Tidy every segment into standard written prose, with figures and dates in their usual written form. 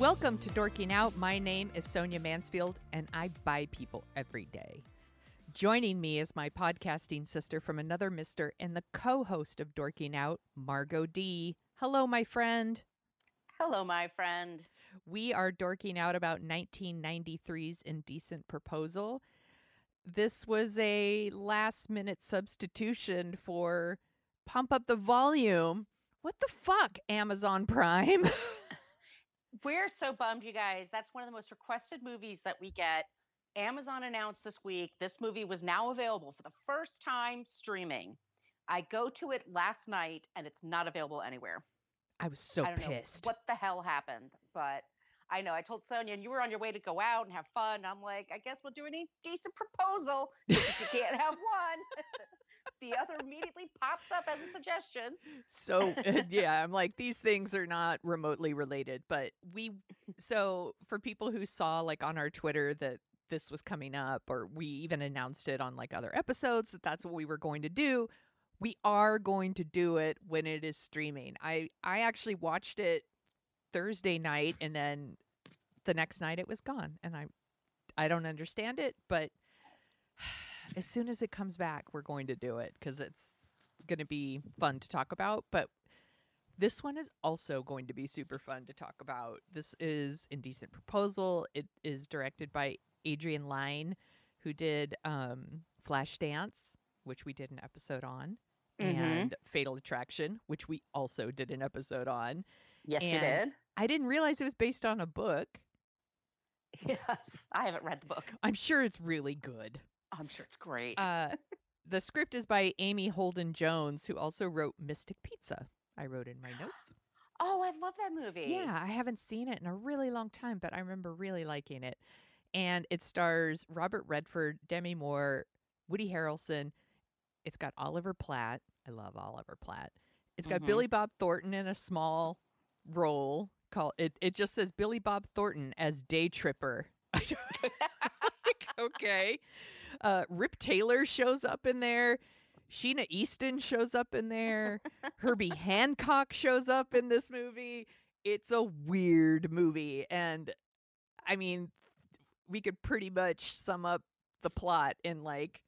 Welcome to Dorking Out. My name is Sonia Mansfield, and I buy people every day. Joining me is my podcasting sister from another mister and the co-host of Dorking Out, Margo D. Hello, my friend. Hello, my friend. We are dorking out about 1993's Indecent Proposal. This was a last-minute substitution for Pump Up the Volume. What the fuck, Amazon Prime? We're so bummed, you guys. That's one of the most requested movies that we get. Amazon announced this week this movie was now available for the first time streaming. I go to it last night, and it's not available anywhere. I was so I don't pissed. know what the hell happened, but I know. I told Sonia, and you were on your way to go out and have fun. I'm like, I guess we'll do an Indecent Proposal if you can't have one. The other immediately pops up as a suggestion. So, yeah, I'm like, these things are not remotely related. But so for people who saw like on our Twitter that this was coming up, or we even announced it on like other episodes that that's what we were going to do, we are going to do it when it is streaming. I actually watched it Thursday night, and then the next night it was gone. And I don't understand it, but as soon as it comes back, we're going to do it because it's going to be fun to talk about. But this one is also going to be super fun to talk about. This is Indecent Proposal. It is directed by Adrian Lyne, who did Flashdance, which we did an episode on, and Fatal Attraction, which we also did an episode on. Yes, we did. I didn't realize it was based on a book. Yes, I haven't read the book. I'm sure it's really good. I'm sure it's great. The script is by Amy Holden Jones, who also wrote Mystic Pizza. I wrote in my notes. Oh, I love that movie. Yeah, I haven't seen it in a really long time, but I remember really liking it. And it stars Robert Redford, Demi Moore, Woody Harrelson. It's got Oliver Platt. I love Oliver Platt. It's got Billy Bob Thornton in a small role. It just says Billy Bob Thornton as Day Tripper. Okay. Rip Taylor shows up in there. Sheena Easton shows up in there. Herbie Hancock shows up in this movie. It's a weird movie. And I mean, we could pretty much sum up the plot in like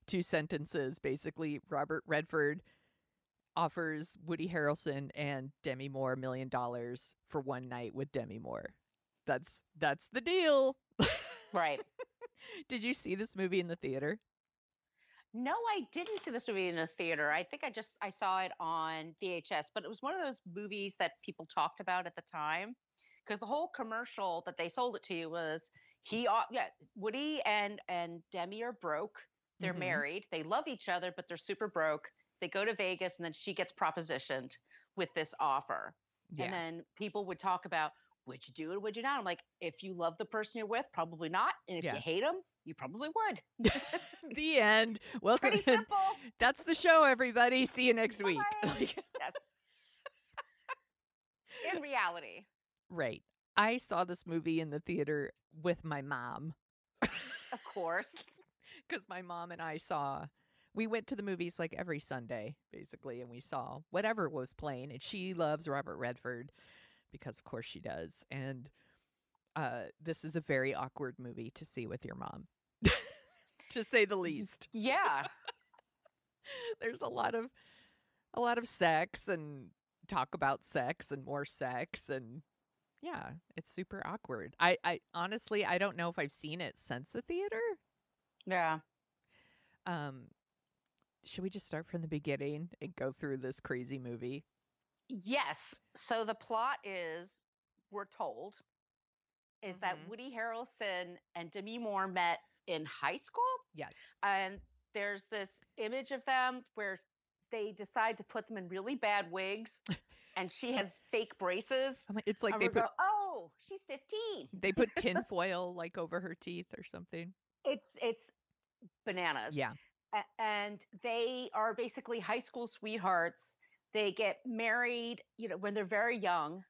2 sentences. Basically, Robert Redford offers Woody Harrelson and Demi Moore $1 million for one night with Demi Moore. That's the deal. Right. Did you see this movie in the theater? No, I didn't see this movie in the theater. I think I saw it on VHS, but it was one of those movies that people talked about at the time because the whole commercial that they sold it to you was Woody and Demi are broke. They're married. They love each other, but they're super broke. They go to Vegas, and then she gets propositioned with this offer. Yeah. And then people would talk about, would you do it or would you not? I'm like, if you love the person you're with, probably not. And if you hate them, you probably would. The end. Welcome. Pretty simple. That's the show, everybody. See you next week. Yes. In reality. Right. I saw this movie in the theater with my mom. Of course. Because my mom and I we went to the movies like every Sunday, basically, and we saw whatever was playing. And she loves Robert Redford because, of course, she does. And this is a very awkward movie to see with your mom, to say the least. Yeah. There's a lot of sex and talk about sex and more sex. And yeah, it's super awkward. I honestly, I don't know if I've seen it since the theater. Yeah. Should we just start from the beginning and go through this crazy movie? Yes. So the plot is, we're told, is that Woody Harrelson and Demi Moore met in high school. Yes. And there's this image of them where they decide to put them in really bad wigs, and she has fake braces. It's like they oh, she's 15. They put tinfoil like over her teeth or something. It's bananas. Yeah. And they are basically high school sweethearts. They get married, when they're very young,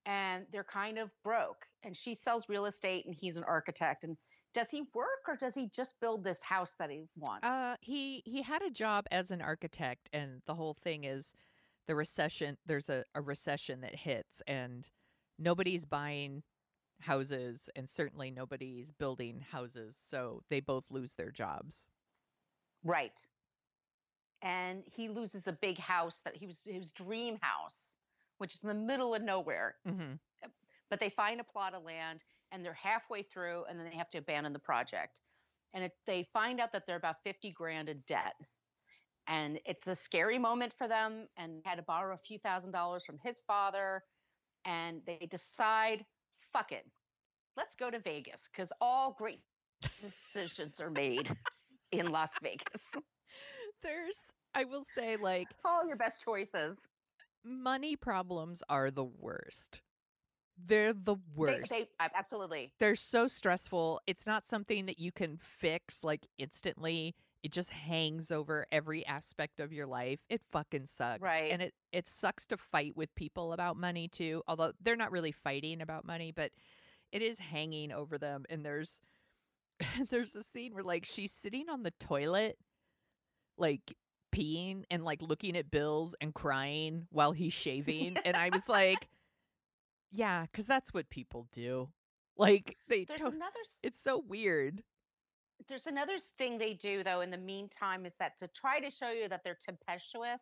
and they're kind of broke. And she sells real estate, and he's an architect. And does he work, or does he just build this house that he wants? He had a job as an architect, and the whole thing is the recession. There's a recession that hits, and nobody's buying houses and certainly nobody's building houses. So they both lose their jobs. Right. And he loses a big house that his dream house, which is in the middle of nowhere. Mm-hmm. But they find a plot of land and they're halfway through and then they have to abandon the project. And they find out that they're about 50 grand in debt. And it's a scary moment for them, and had to borrow a few $1,000s from his father. And they decide, fuck it, let's go to Vegas, because all great decisions are made in Las Vegas. I will say, like, All your best choices. money problems are the worst. They're the worst. Absolutely. They're so stressful. It's not something that you can fix like instantly. It just hangs over every aspect of your life. It fucking sucks. Right. And it sucks to fight with people about money too. Although they're not really fighting about money, but it is hanging over them. And there's a scene where like she's sitting on the toilet, like peeing and like looking at bills and crying while he's shaving. And I was like, yeah, because that's what people do. Like it's so weird. There's another thing they do though in the meantime, is that to try to show you that they're tempestuous,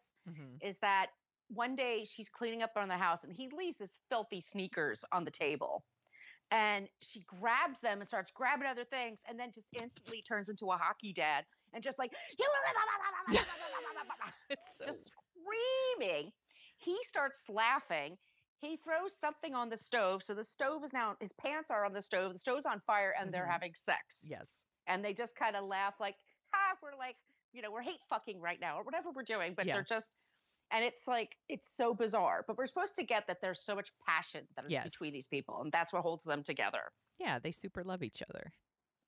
is that one day she's cleaning up on the house and he leaves his filthy sneakers on the table. And she grabs them and starts grabbing other things, and then just instantly turns into a hockey dad and just like just screaming. He starts laughing. He throws something on the stove. So the stove is now, his pants are on the stove. The stove's on fire and they're having sex. Yes. And they just kind of laugh like, ha, we're like, we're hate fucking right now or whatever we're doing. But they're just, and it's like, it's so bizarre. But we're supposed to get that there's so much passion that is between these people. And that's what holds them together. Yeah, they super love each other.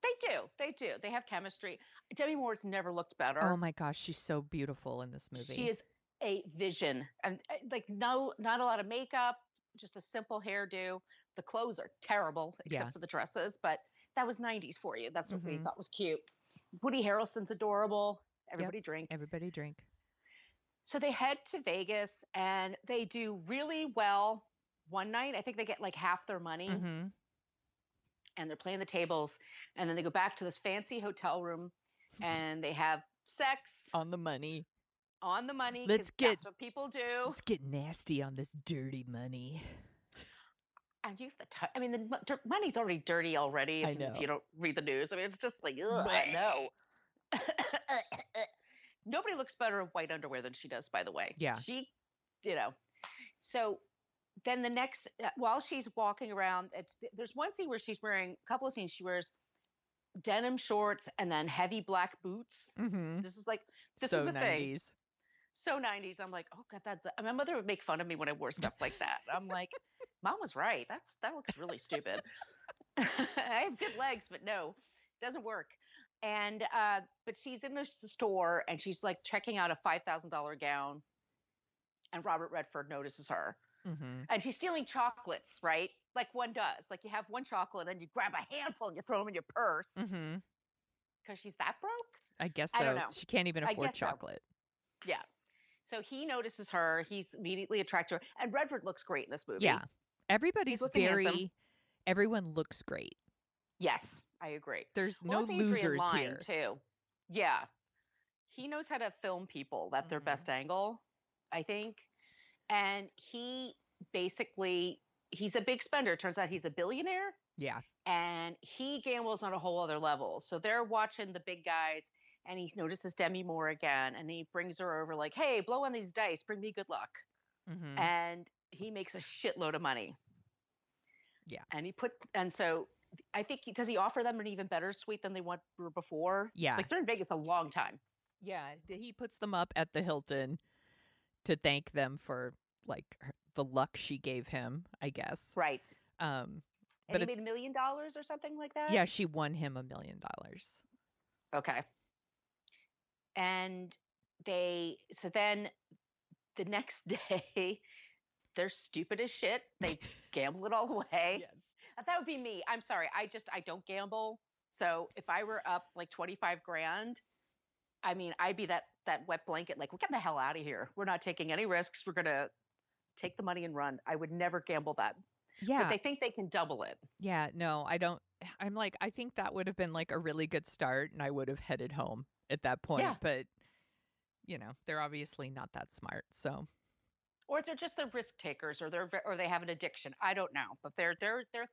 They do. They do. They have chemistry. Demi Moore's never looked better. Oh my gosh, she's so beautiful in this movie. She is a vision. And like, no, not a lot of makeup, just a simple hairdo. The clothes are terrible except for the dresses, but that was 90s for you. That's what we thought was cute. Woody Harrelson's adorable. Everybody drink. Everybody drink. So they head to Vegas and they do really well one night. I think they get like half their money. And they're playing the tables. And then they go back to this fancy hotel room and they have sex. On the money. On the money. That's what people do. Let's get nasty on this dirty money. And you have the I mean, the money's already dirty already. I know. If you don't read the news. I mean, it's just like, ugh, no. Nobody looks better in white underwear than she does, by the way. Yeah. She, So then the next, while she's walking around, there's one scene where she's wearing, a couple of scenes, she wears denim shorts and then heavy black boots. This was like, this was a 90s. thing. So 90s. I'm like, oh God, my mother would make fun of me when I wore stuff like that. I'm like, Mom was right. That looks really stupid. I have good legs, but no, it doesn't work. And, but she's in the store and she's like checking out a $5,000 gown, and Robert Redford notices her. And she's stealing chocolates, right? Like one does. Like you have one chocolate and you grab a handful and you throw them in your purse. Because she's that broke? I guess so. I don't know. She can't even afford chocolate. So. Yeah. So he notices her. He's immediately attracted to her. And Redford looks great in this movie. Yeah. Everybody's handsome. Everyone looks great. Yes, I agree. There's no losers here. Too. Yeah. He knows how to film people at their best angle, I think. And he basically, he's a big spender. Turns out he's a billionaire. Yeah. And he gambles on a whole other level. So they're watching the big guys, and he notices Demi Moore again, and he brings her over like, hey, blow on these dice, bring me good luck. And he makes a shitload of money. Yeah. And so I think, does he offer them an even better suite than they were before? Yeah. Like they're in Vegas a long time. Yeah. He puts them up at the Hilton to thank them for like the luck she gave him, I guess. Right. And he made $1 million or something like that? Yeah, she won him $1 million. Okay. And so then the next day, they're stupid as shit. They gamble it all away. Yes. That would be me. I'm sorry. I don't gamble. So if I were up like 25 grand, I mean, I'd be that wet blanket, like, we're getting the hell out of here. We're not taking any risks. We're going to take the money and run. I would never gamble that. but Yeah. they think they can double it. Yeah. No, I don't. I'm like, I think that would have been like a really good start and I would have headed home at that Yeah. point. But, they're obviously not that smart. So, Or they're just the risk takers, or they have an addiction. I don't know, but their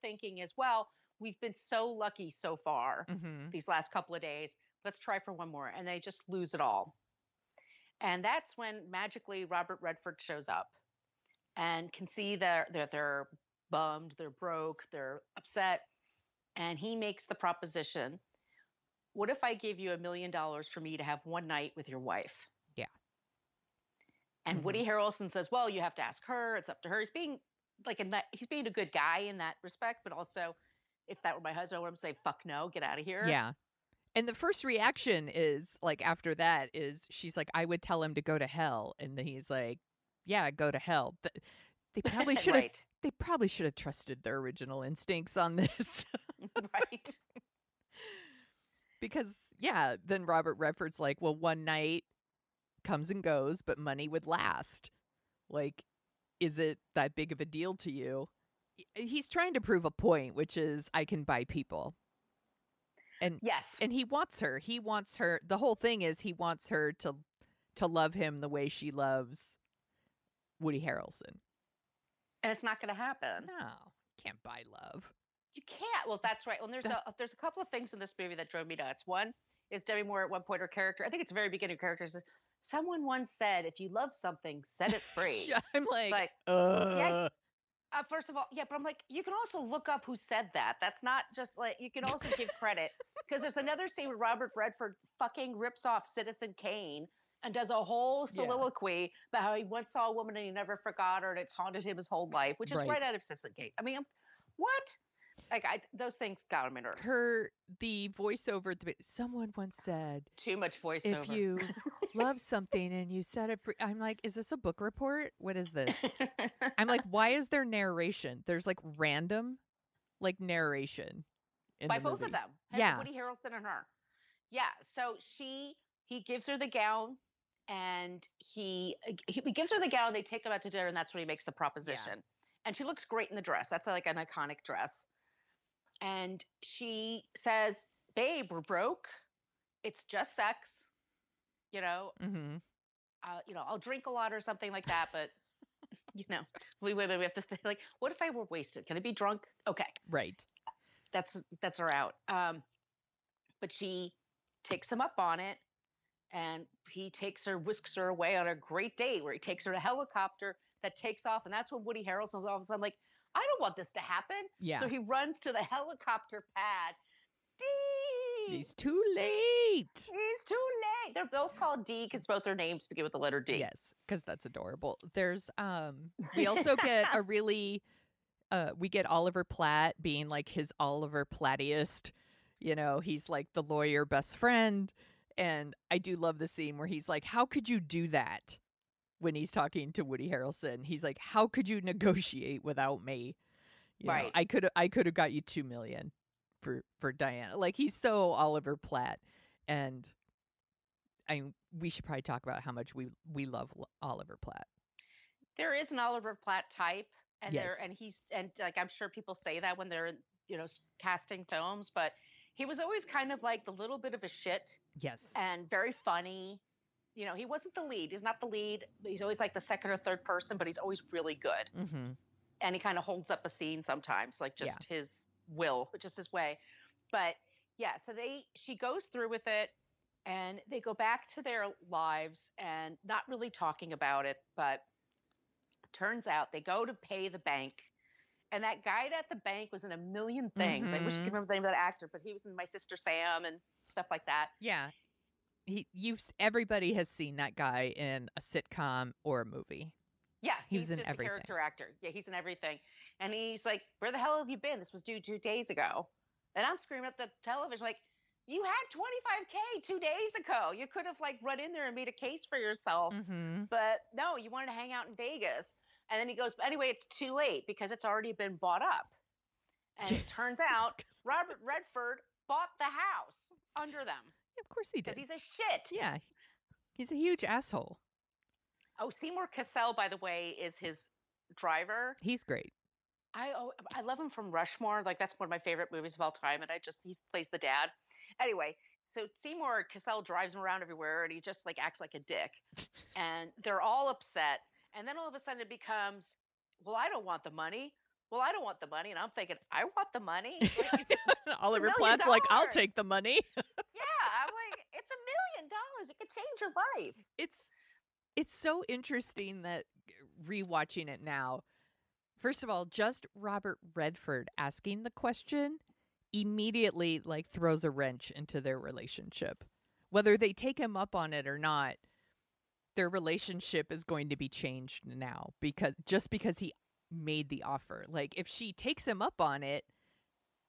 thinking is, well, we've been so lucky so far mm-hmm. these last couple of days. Let's try for one more, and they just lose it all. And that's when magically Robert Redford shows up and can see that they're bummed, they're broke, they're upset, and he makes the proposition: what if I gave you $1 million for me to have one night with your wife? Yeah. And Mm-hmm. Woody Harrelson says, well, you have to ask her. It's up to her. He's being he's being a good guy in that respect, but also, if that were my husband, I would say, fuck no, get out of here. Yeah. And the first reaction is like, after that is she's like, I would tell him to go to hell. And then he's like, yeah, go to hell. But they probably should have, Right. they probably should have trusted their original instincts on this. Right. Because yeah, then Robert Redford's like, well, one night comes and goes, but money would last. Like, is it that big of a deal to you? He's trying to prove a point, which is I can buy people. And Yes. and he wants her. He wants her. The whole thing is he wants her to love him the way she loves Woody Harrelson. And it's not going to happen. No, can't buy love. You can't. Well, that's right. Well, there's a couple of things in this movie that drove me nuts. One is Demi Moore at one point, her character, I think it's the very beginning of character, says, someone once said, if you love something, set it free. I'm like, yeah, first of all, yeah, but I'm like, you can also look up who said that. That's not just like, you can also give credit, because there's another scene where Robert Redford fucking rips off Citizen Kane and does a whole soliloquy about how he once saw a woman and he never forgot her and it's haunted him his whole life, which is right out of Citizen Kane. I mean, what? Like, those things got on my nerves. The voiceover, someone once said, too much voiceover. if you love something and you set it free, I'm like, is this a book report? What is this? I'm like, why is there narration? There's like random, like narration in by the both movie. of them. Yeah, Woody Harrelson and her. Yeah. So he gives her the gown, and he gives her the gown. They take them out to dinner, and that's when he makes the proposition. Yeah. And she looks great in the dress. That's like an iconic dress. And she says, babe, we're broke. It's just sex. Mm-hmm. I'll drink a lot or something like that, but we have to think, like, what if I were wasted? Can I be drunk? Okay. Right. That's her out. But she takes him up on it, and he whisks her away on a great date where he takes her to a helicopter that takes off. And that's when Woody Harrelson's all of a sudden like, I don't want this to happen. Yeah. So he runs to the helicopter pad. D. He's too late. He's too late. They're both called D because both their names begin with the letter D. Yes, because that's adorable. There's we also get a really we get Oliver Platt being like his Oliver Plattiest. He's like the lawyer best friend. And I do love the scene where he's like, how could you do that? When he's talking to Woody Harrelson, he's like, how could you negotiate without me? Right. I could have got you $2 million for Diana. Like, he's so Oliver Platt. And we should probably talk about how much we love Oliver Platt. There is an Oliver Platt type, and yes. and like, I'm sure people say that when they're casting films, but he was always kind of like the little bit of a shit. Yes. And very funny. He wasn't the lead. He's not the lead. He's always like the second or third person, but he's always really good. Mm-hmm. And he kind of holds up a scene sometimes, like just his will, just his way. But yeah, so she goes through with it, and they go back to their lives and not really talking about it. But turns out they go to pay the bank. And that guy at the bank was in a million things. Mm-hmm. I wish I could remember the name of that actor, but he was in My Sister Sam and stuff like that. Yeah. Everybody has seen that guy in a sitcom or a movie. Yeah, he's in just everything. A character actor. Yeah, he's in everything. And he's like, where the hell have you been? This was due 2 days ago. And I'm screaming at the television like, you had $25K 2 days ago. You could have like run in there and made a case for yourself. Mm-hmm. But no, you wanted to hang out in Vegas. And then he goes, anyway, it's too late because it's already been bought up. And it turns out Robert Redford bought the house under them. Of course he did. Because he's a shit. Yeah. He's a huge asshole. Oh, Seymour Cassell, by the way, is his driver. He's great. I love him from Rushmore. Like that's one of my favorite movies of all time, and he plays the dad. Anyway, so Seymour Cassell drives him around everywhere, and he just like acts like a dick, and they're all upset. And then all of a sudden it becomes, well, I don't want the money. Well, I don't want the money, and I'm thinking, I want the money. Like, it's Oliver $1 million. Platt's like, I'll take the money. Yeah, I'm like, it's $1 million. It could change your life. It's so interesting that rewatching it now. First of all, just Robert Redford asking the question immediately like throws a wrench into their relationship. Whether they take him up on it or not, their relationship is going to be changed now because he made the offer. Like if she takes him up on it,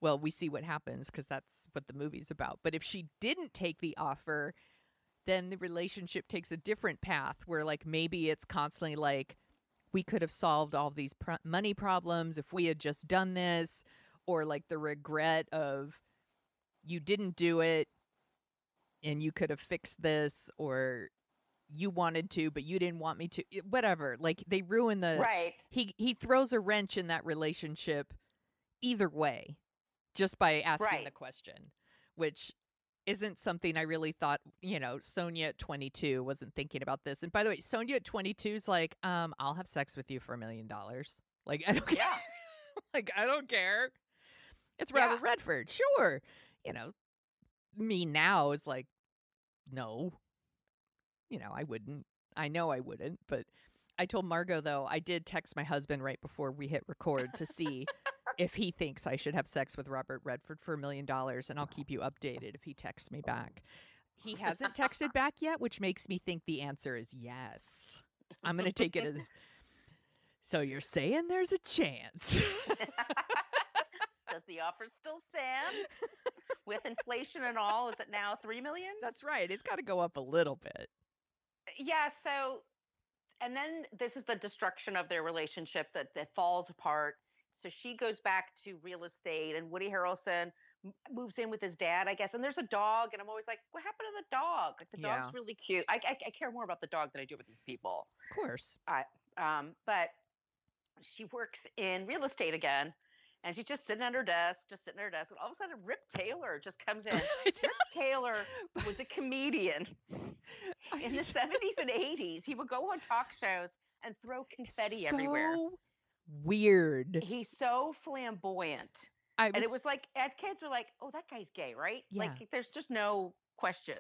well, we see what happens because that's what the movie's about. But if she didn't take the offer, then the relationship takes a different path where like maybe it's constantly like we could have solved all these money problems if we had just done this, or like the regret of you didn't do it and you could have fixed this, or you wanted to but you didn't want me to, whatever. Like they ruin the right. He throws a wrench in that relationship either way just by asking the question, which isn't something I really thought. Sonia at 22 wasn't thinking about this. And by the way, Sonia at 22 is like, I'll have sex with you for $1 million. Like, I don't care. Yeah. Like, I don't care. It's Robert Redford. Sure. Me now is like, no. I wouldn't. I know I wouldn't. But I told Margo, though, I did text my husband right before we hit record to see if he thinks I should have sex with Robert Redford for $1 million, and I'll keep you updated if he texts me back. He hasn't texted back yet, which makes me think the answer is yes. I'm going to take it as, so you're saying there's a chance. Does the offer still stand? With inflation and all, is it now $3 million? That's right. It's got to go up a little bit. Yeah, so, and then this is the destruction of their relationship that falls apart. So she goes back to real estate, and Woody Harrelson moves in with his dad, I guess. And there's a dog, and I'm always like, what happened to the dog? Like the dog's really cute. I care more about the dog than I do with these people. Of course. But she works in real estate again, and she's just sitting at her desk, and all of a sudden Rip Taylor just comes in. Rip Taylor was a comedian in the 70s and 80s. He would go on talk shows and throw confetti everywhere. Weird. He's so flamboyant. And it was like, as kids were like, oh, that guy's gay, right? Yeah. Like, there's just no question.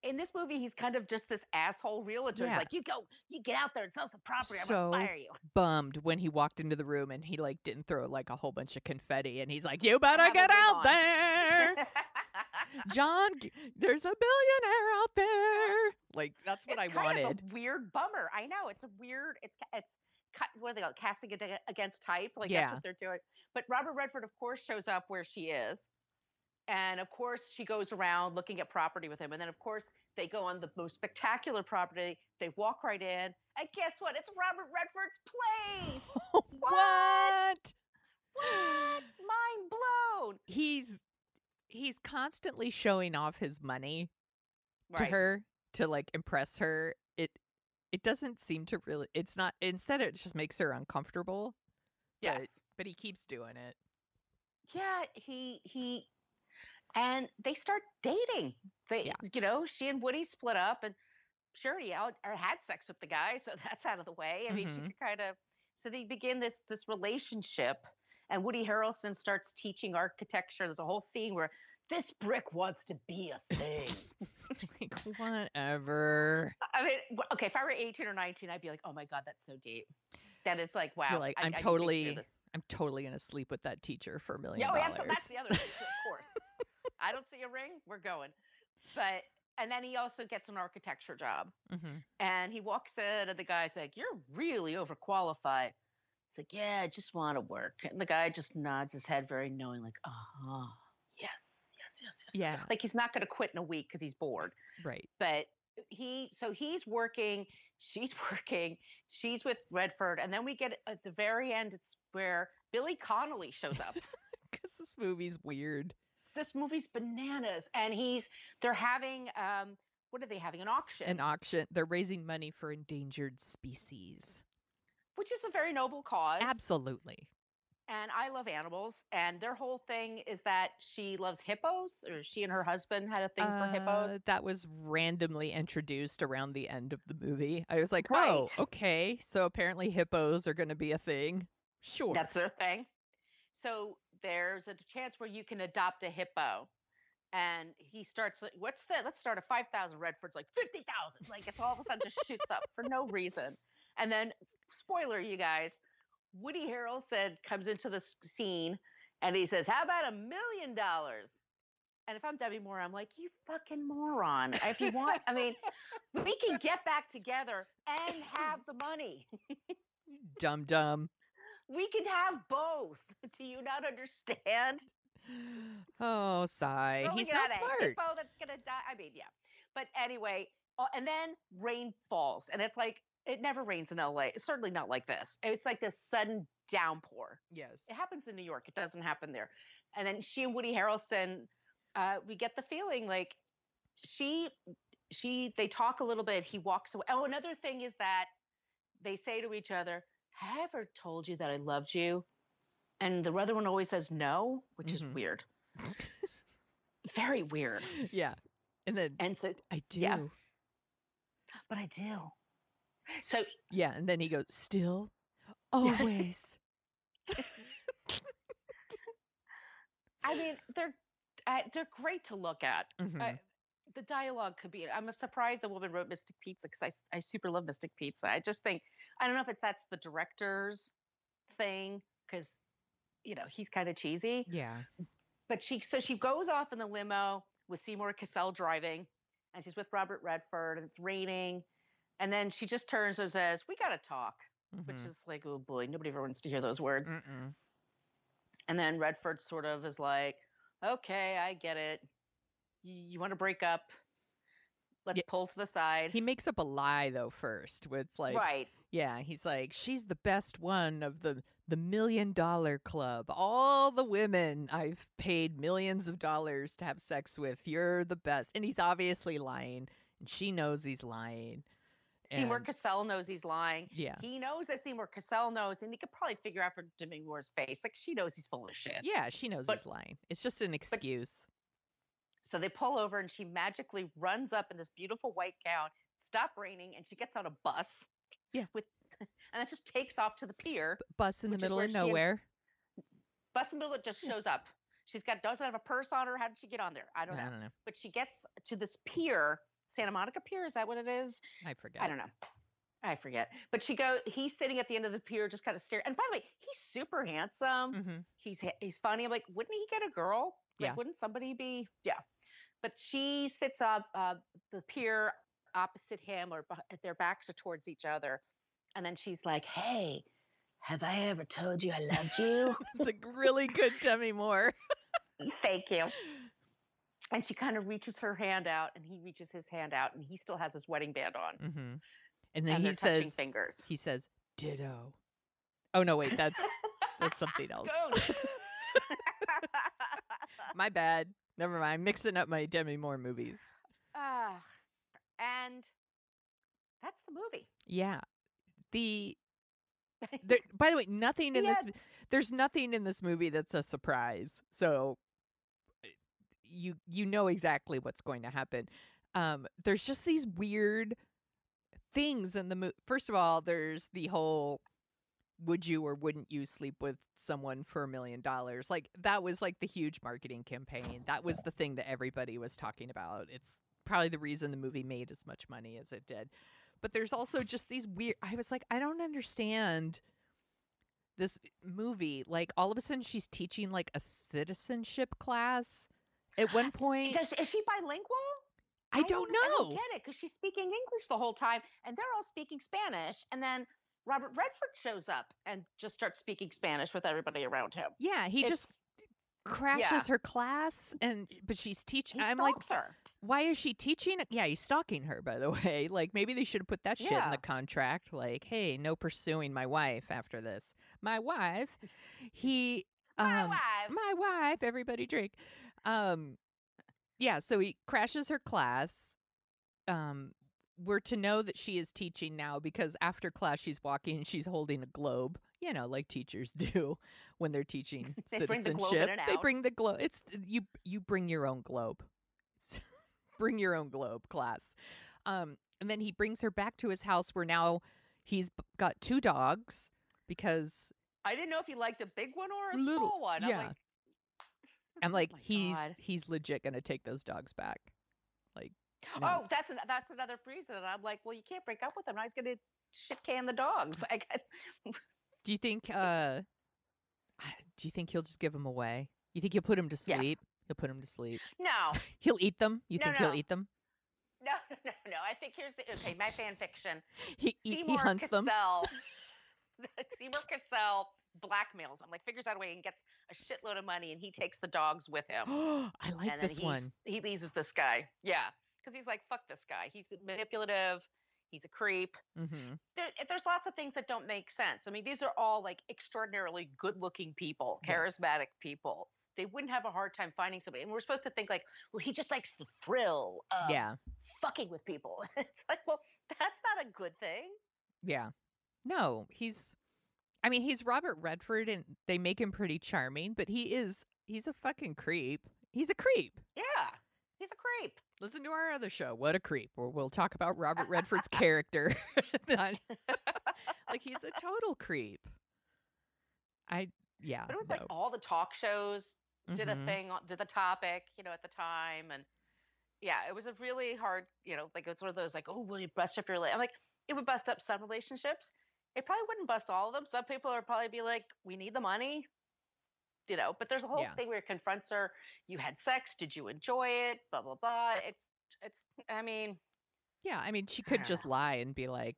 In this movie, he's kind of just this asshole realtor. Yeah. Like, you get out there and sell some property. I'm going to fire you. Bummed when he walked into the room and he like didn't throw like a whole bunch of confetti, and he's like, you better get out there. John, there's a billionaire out there. Like, that's what I wanted. It's kind of a weird bummer. I know. It's a weird, it's what do they call it? Casting against type. Like, that's what they're doing. But Robert Redford, of course, shows up where she is. And of course, she goes around looking at property with him. And then, of course, they go on the most spectacular property. They walk right in. And guess what? It's Robert Redford's place. What? Mind blown. He's constantly showing off his money to her to like impress her. It doesn't seem to really, it's not, instead it just makes her uncomfortable. Yes. But he keeps doing it. Yeah, and they start dating. She and Woody split up, and sure, he had sex with the guy, so that's out of the way. I mean, she could kind of, so they begin this relationship, and Woody Harrelson starts teaching architecture. There's a whole scene where this brick wants to be a thing. Like, whatever. I mean, okay, if I were 18 or 19, I'd be like, oh my God, that's so deep. That is like, wow. You're like, I'm totally going to sleep with that teacher for $1 million. Yeah, absolutely. That's the other thing, of course. I don't see a ring, we're going. And then he also gets an architecture job. And he walks in, and the guy's like, you're really overqualified. He's like, yeah, I just want to work. And the guy just nods his head very knowing, like, yes. Yeah. Like, he's not going to quit in a week because he's bored. Right. But he's working, she's working, she's with Redford. And then we get at the very end, it's where Billy Connolly shows up. Because this movie's weird. This movie's bananas. And they're having, what are they having? An auction. An auction. They're raising money for endangered species. Which is a very noble cause. Absolutely. And I love animals. And their whole thing is that she loves hippos, or she and her husband had a thing for hippos. That was randomly introduced around the end of the movie. I was like, Right. oh, okay. So apparently hippos are going to be a thing. Sure. That's their thing. So there's a chance where you can adopt a hippo. And he starts like, what's that? Let's start at 5,000. Redford's like 50,000. Like it's all of a sudden just shoots up for no reason. And then, spoiler, you guys, Woody Harrelson comes into the scene and he says, "How about $1 million?" And if I'm Debbie Moore, I'm like, you fucking moron. If you want, I mean, we can get back together and have the money. Dumb. We can have both. Do you not understand? Oh, sigh. Throwing He's it not at a smart. hippo that's gonna die. I mean, yeah. But anyway, and then rain falls, and it's like it never rains in LA. It's certainly not like this. It's like this sudden downpour. Yes. It happens in New York. It doesn't happen there. And then she and Woody Harrelson, we get the feeling like they talk a little bit. He walks away. Oh, another thing is that they say to each other, "Have I ever told you that I loved you?" And the other one always says no, which is weird. Very weird. Yeah. And so I do. Yeah. But I do. So yeah, and then he goes, "Still, always." I mean, they're great to look at. The dialogue could be. I'm surprised the woman wrote Mystic Pizza because I super love Mystic Pizza. I just think I don't know if that's the director's thing because he's kind of cheesy. Yeah. But she goes off in the limo with Seymour Cassel driving, and she's with Robert Redford, and it's raining, and then she just turns and says, "We got to talk," which is like, oh boy, nobody ever wants to hear those words. And then Redford sort of is like, "Okay, I get it. You want to break up? Let's pull to the side." He makes up a lie though first, where it's like, right? Yeah, he's like, "She's the best one of the $1 million club. All the women I've paid millions of dollars to have sex with, you're the best." And he's obviously lying, and she knows he's lying. Seymour Cassel knows he's lying. Yeah. He knows that Seymour Cassel knows, and he could probably figure out from Demi Moore's face, like she knows he's full of shit. Yeah, she knows he's lying. It's just an excuse. So they pull over, and she magically runs up in this beautiful white gown, stop raining, and she gets on a bus. Yeah. And it just takes off to the pier. Bus in the middle of nowhere. Bus in the middle, it just shows up. Doesn't have a purse on her. How did she get on there? I don't know. But she gets to this pier, Santa Monica Pier. Is that what it is? I forget. I don't know. I forget. But he's sitting at the end of the pier, just kind of staring. And by the way, he's super handsome. He's funny. I'm like, wouldn't he get a girl? Like, yeah. Wouldn't somebody be? Yeah. But she sits up the pier opposite him, or their backs are towards each other. And then she's like, "Hey, have I ever told you I loved you?" It's a really good Demi Moore. Thank you. And she kind of reaches her hand out, and he reaches his hand out, and he still has his wedding band on. And then he says, fingers. He says, "Ditto." Oh no, wait, that's something else. My bad. Never mind. Mixing up my Demi Moore movies. And that's the movie. Yeah. By the way, nothing in there's nothing in this movie that's a surprise. So you know exactly what's going to happen. There's just these weird things in the movie. First of all, there's the whole would you or wouldn't you sleep with someone for $1 million? Like that was like the huge marketing campaign. That was the thing that everybody was talking about. It's probably the reason the movie made as much money as it did. But there's also just these weird, I was like, I don't understand this movie. Like all of a sudden she's teaching like a citizenship class at one point. Is she bilingual? I don't know. I don't get it because she's speaking English the whole time and they're all speaking Spanish. And then Robert Redford shows up and just starts speaking Spanish with everybody around him. Yeah, he just crashes her class, but she's teaching. I'm like, her. Why is she teaching? Yeah, he's stalking her, by the way. Like, maybe they should have put that shit in the contract. Like, hey, no pursuing my wife after this. My wife. My wife. Everybody drink. Yeah, so he crashes her class. we're to know that she is teaching now because after class she's walking and she's holding a globe, like teachers do when they're teaching They bring the citizenship. globe in and They out. bring the globe. It's you bring your own globe. Bring your own globe, class. And then he brings her back to his house where now he's got 2 dogs because I didn't know if he liked a big one or a little small one. Yeah. I'm like, oh my God. he's legit gonna take those dogs back. Like, no. Oh, that's another reason. And I'm like, well, you can't break up with him. Now he's gonna shit can the dogs. Do you think he'll just give them away? You think he'll put him to sleep? Yes. He'll put him to sleep. No. He'll eat them? You think No. he'll eat them? No. I think okay, my fan fiction. He hunts them. Seymour Cassell blackmails him, like figures out a way and gets a shitload of money, and he takes the dogs with him. I like and this one. He leases this guy. Yeah, because he's like, fuck this guy. He's manipulative. He's a creep. Mm-hmm. There's lots of things that don't make sense. I mean, these are all like extraordinarily good-looking people, charismatic people. They wouldn't have a hard time finding somebody. And we're supposed to think like, well, he just likes the thrill of fucking with people. It's like, well, that's not a good thing. Yeah. No, he's Robert Redford and they make him pretty charming, but he's a fucking creep. He's a creep. Yeah, he's a creep. Listen to our other show, What a Creep, where we'll talk about Robert Redford's character. Like, he's a total creep. But it was like all the talk shows did a thing, did the topic, at the time. And yeah, it was a really hard, like it's one of those like, oh, will you bust up your I'm like, it would bust up some relationships. It probably wouldn't bust all of them. Some people would probably be like, we need the money, but there's a whole thing where it confronts her. You had sex. Did you enjoy it? Blah, blah, blah. It's, I mean. Yeah. I mean, she could just lie and be like.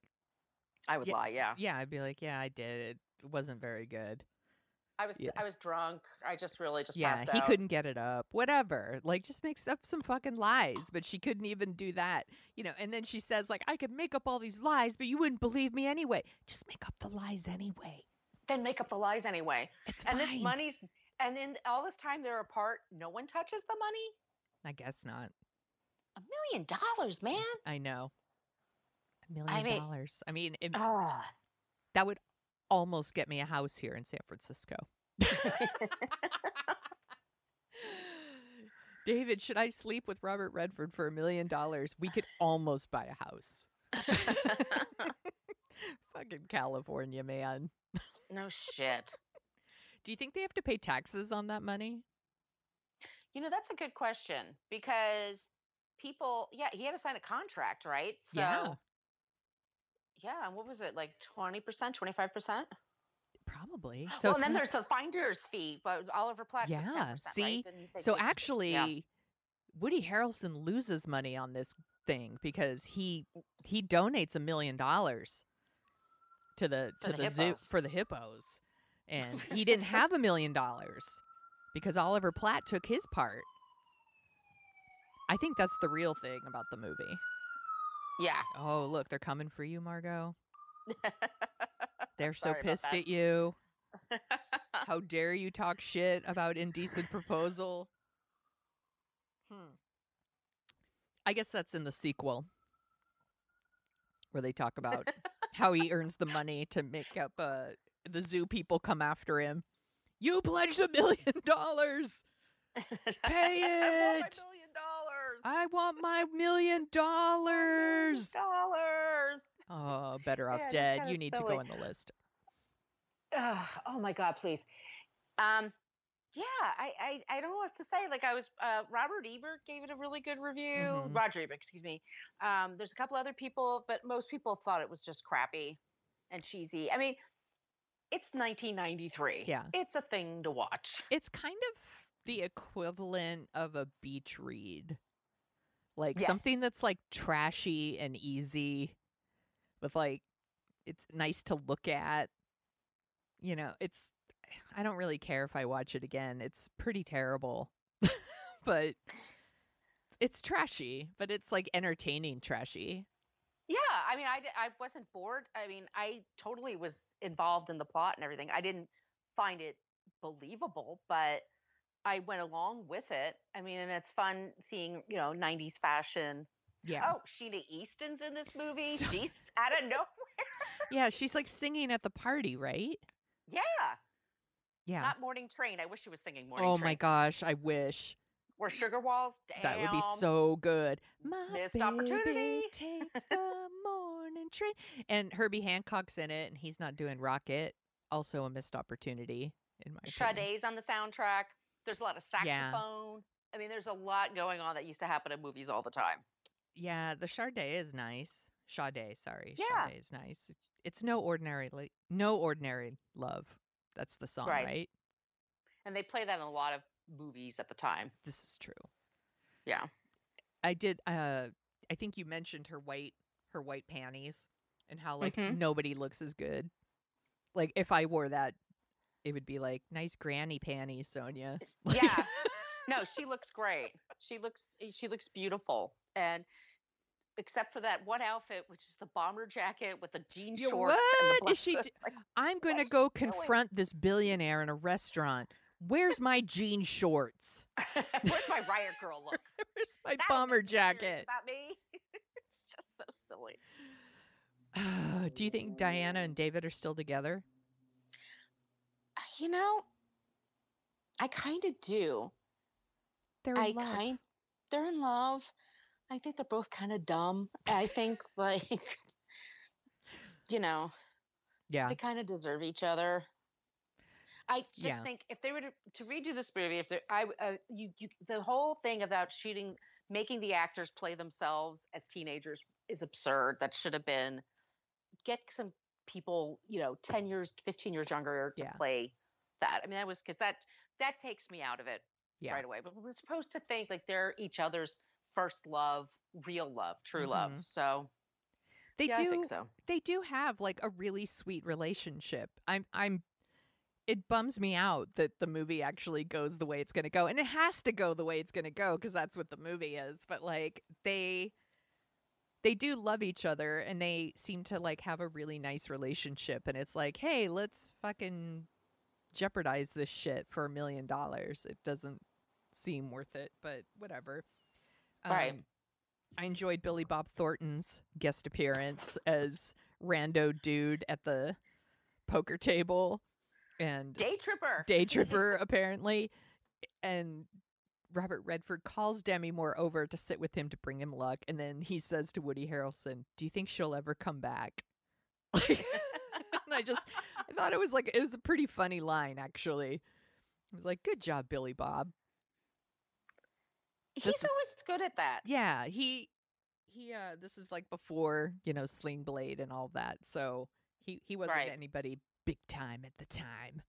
I would lie. Yeah. Yeah. I'd be like, yeah, I did. It wasn't very good. I was drunk. I just really just Yeah, passed out. he couldn't get it up. Whatever. Like, just makes up some fucking lies. But she couldn't even do that. And then she says, like, I could make up all these lies, but you wouldn't believe me anyway. Just make up the lies anyway. Then make up the lies anyway. It's fine. And this money's, and then all this time they're apart, no one touches the money? I guess not. $1 million, man. I know. $1 million. I mean, that would almost get me a house here in San Francisco. David, should I sleep with Robert Redford for $1 million? We could almost buy a house. Fucking California, man. No shit. Do you think they have to pay taxes on that money? That's a good question because people, he had to sign a contract, right? So, yeah. And what was it, like 20%, 25%? Probably. So and then there's the finder's fee, but Oliver Platt took 10%, see? right? Didn't he say so actually, Woody Harrelson loses money on this thing because he donates $1 million to the zoo for the hippos, and he didn't have $1 million because Oliver Platt took his part. I think that's the real thing about the movie. Yeah. Oh, look, they're coming for you, Margo. They're so pissed at you. How dare you talk shit about Indecent Proposal? I guess that's in the sequel where they talk about how he earns the money to make up the zoo people come after him. You pledged $1 million. Pay it. I want my $1 million. Oh, better off dead. You need to go on the list. Oh my God, please. I don't know what to say. Like Robert Ebert gave it a really good review. Roger Ebert, excuse me. There's a couple other people, but most people thought it was just crappy and cheesy. I mean, it's 1993. Yeah. It's a thing to watch. It's kind of the equivalent of a beach read. Like something that's like trashy and easy with like, it's nice to look at. I don't really care if I watch it again. It's pretty terrible, but it's trashy, but it's like entertaining trashy. Yeah. I mean, I wasn't bored. I mean, I totally was involved in the plot and everything. I didn't find it believable, but I went along with it. I mean, and it's fun seeing, 90s fashion Yeah. Oh, Sheena Easton's in this movie. She's out of nowhere. Yeah, she's like singing at the party, right? Yeah. Yeah. Not Morning Train. I wish she was singing Morning Oh Train. my gosh, I wish. Or Sugar Walls. Damn. That would be so good. My Missed baby opportunity. takes the morning train. And Herbie Hancock's in it, and he's not doing Rocket. Also a missed opportunity, in my opinion. Sade's on the soundtrack. There's a lot of saxophone. Yeah. I mean, there's a lot going on that used to happen in movies all the time. Yeah, the Sade is nice. Sade, sorry. Yeah. Sade is nice. It's no ordinary love. That's the song, right? And they play that in a lot of movies at the time. This is true. Yeah. I did I think you mentioned her white panties and how like nobody looks as good. Like if I wore that, it would be like nice granny panties, Sonia. Yeah. No, she looks great. She looks beautiful. And except for that one outfit, which is the bomber jacket with the jean shorts. And the what is she? I'm going to go confront this billionaire in a restaurant. Where's my jean shorts? Where's my riot girl look? Where's my bomber jacket? About me? It's just so silly. Do you think Diana and David are still together? You know, I kind of do. They're in love. They're in love. I think they're both kind of dumb. I think like, you know, yeah, they kind of deserve each other. I just think if they were to redo this movie, the whole thing about making the actors play themselves as teenagers is absurd. That should have been get some people, 10 years, 15 years younger to play that. I mean, that was because that takes me out of it right away. But we're supposed to think like they're each other's first love, real love, true love. So I think so. They do have like a really sweet relationship. It bums me out that the movie actually goes the way it's going to go. And it has to go the way it's going to go because that's what the movie is. But like they do love each other and they seem to like have a really nice relationship. And it's like, hey, let's fucking jeopardize this shit for $1 million. It doesn't seem worth it, but whatever. Right. I enjoyed Billy Bob Thornton's guest appearance as rando dude at the poker table. And Day Tripper apparently. And Robert Redford calls Demi Moore over to sit with him to bring him luck, and then he says to Woody Harrelson, "Do you think she'll ever come back?" And I thought it was a pretty funny line actually. I was like, "Good job, Billy Bob." He's always good at that. Yeah, he this is like before, Sling Blade and all that. So he wasn't anybody big time at the time.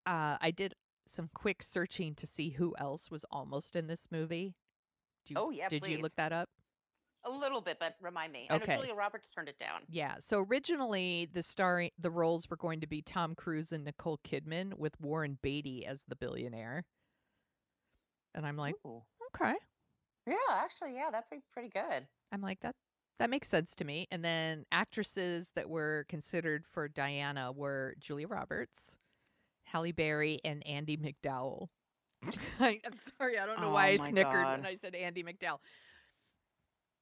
I did some quick searching to see who else was almost in this movie. Did you look that up? A little bit, but remind me. Okay. I know Julia Roberts turned it down. Yeah. So originally the roles were going to be Tom Cruise and Nicole Kidman with Warren Beatty as the billionaire. And I'm like, ooh. Okay. Yeah, actually, that'd be pretty good. I'm like, that makes sense to me. And then actresses that were considered for Diana were Julia Roberts, Halle Berry, and Andie MacDowell. I'm sorry, I don't know why I snickered when I said Andie MacDowell.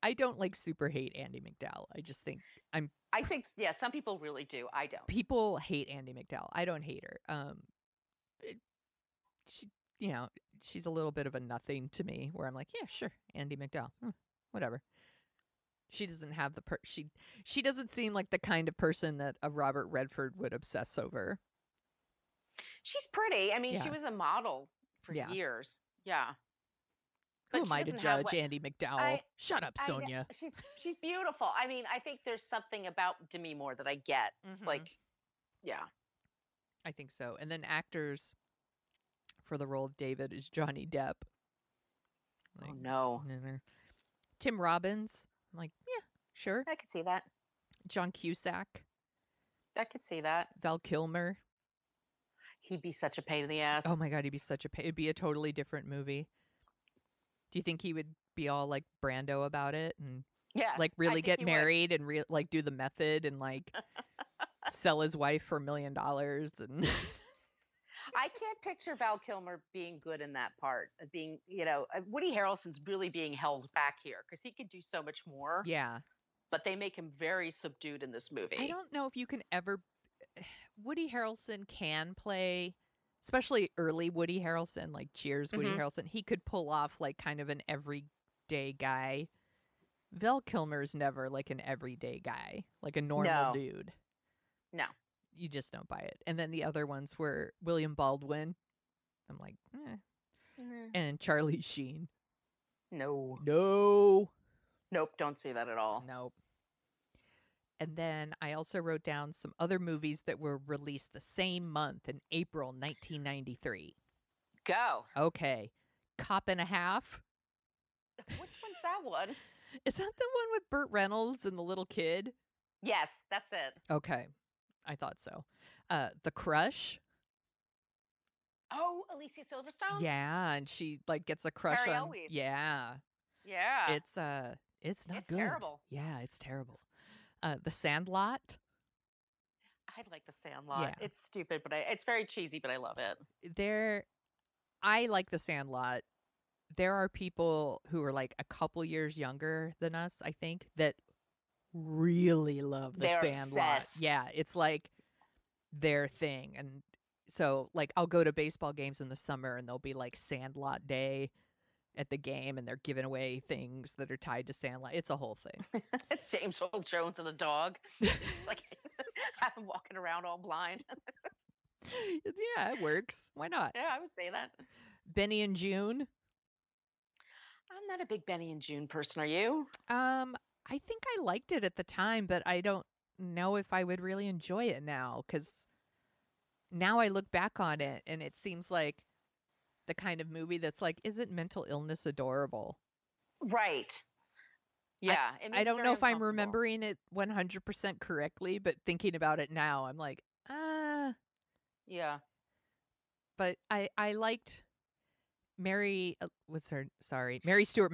I don't super hate Andie MacDowell. I just think some people really do. I don't. People hate Andie MacDowell. I don't hate her. She's a little bit of a nothing to me where I'm like, yeah, sure, Andie MacDowell. Whatever. She doesn't have she doesn't seem like the kind of person that a Robert Redford would obsess over. She's pretty. I mean, she was a model for years. Yeah. Who am I to judge Andie MacDowell? Shut up, Sonia. She's beautiful. I mean, I think there's something about Demi Moore that I get. I think so. And then actors for the role of David is Johnny Depp. Oh no. Tim Robbins. I'm like, yeah, sure. I could see that. John Cusack. I could see that. Val Kilmer. He'd be such a pain in the ass. Oh my God, he'd be such a pain. It'd be a totally different movie. Do you think he would be all like Brando about it and really get married and do the method and sell his wife for $1 million and I can't picture Val Kilmer being good in that part. Being, Woody Harrelson's really being held back here because he could do so much more. Yeah. But they make him very subdued in this movie. I don't know if you can ever. Woody Harrelson can play, especially early Woody Harrelson, like Cheers Woody Harrelson. He could pull off like kind of an everyday guy. Val Kilmer's never like an everyday guy, like a normal dude. No. You just don't buy it. And then the other ones were William Baldwin. I'm like, And Charlie Sheen. No. Nope, don't see that at all. Nope. And then I also wrote down some other movies that were released the same month in April 1993. Go. Okay. Cop and a Half. Which one's that one? Is that the one with Burt Reynolds and the little kid? Yes, that's it. Okay. I thought so. The Crush. Oh, Alicia Silverstone? Yeah, and she like gets a crush Carrie on. Elwes. Yeah. Yeah. It's not good. Terrible. Yeah, it's terrible. The Sandlot. I like The Sandlot. Yeah. It's stupid, but it's very cheesy, but I love it. I like The Sandlot. There are people who are like a couple years younger than us, I think, that really love The Sandlot. Obsessed. Yeah, it's like their thing. And so like I'll go to baseball games in the summer and there'll be like Sandlot Day at the game and they're giving away things that are tied to Sandlot. It's a whole thing. James Earl Jones and a dog. Just like have him walking around all blind. Yeah, it works. Why not? Yeah, I would say that. Benny and June. I'm not a big Benny and June person. Are you? I think I liked it at the time, but I don't know if I would really enjoy it now because now I look back on it and it seems like the kind of movie that's like, isn't mental illness adorable? Right. Yeah. I don't know if I'm remembering it 100% correctly, but thinking about it now, I'm like, Yeah. But I liked Mary Stuart Masterson. Mary Stuart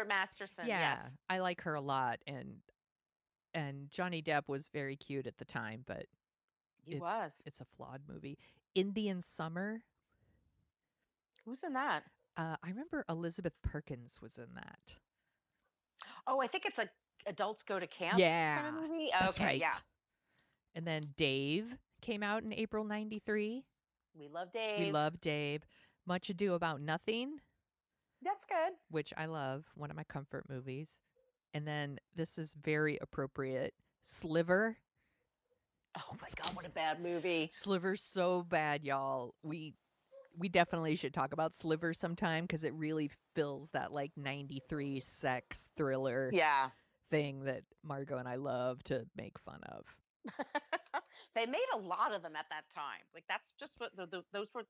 Masterson. Yeah, Yes. I like her a lot, and Johnny Depp was very cute at the time, but it's a flawed movie. Indian Summer. Who's in that? I remember Elizabeth Perkins was in that. Oh, I think it's a adults go to camp. Yeah, kind of movie. That's okay, right. Yeah. And then Dave came out in April '93. We love Dave. We love Dave. Much Ado About Nothing. That's good. Which I love. One of my comfort movies. And then this is very appropriate. Sliver. Oh my God, what a bad movie. Sliver's so bad, y'all. We definitely should talk about Sliver sometime because it really fills that like 93 sex thriller thing that Margo and I love to make fun of. They made a lot of them at that time. Like that's just what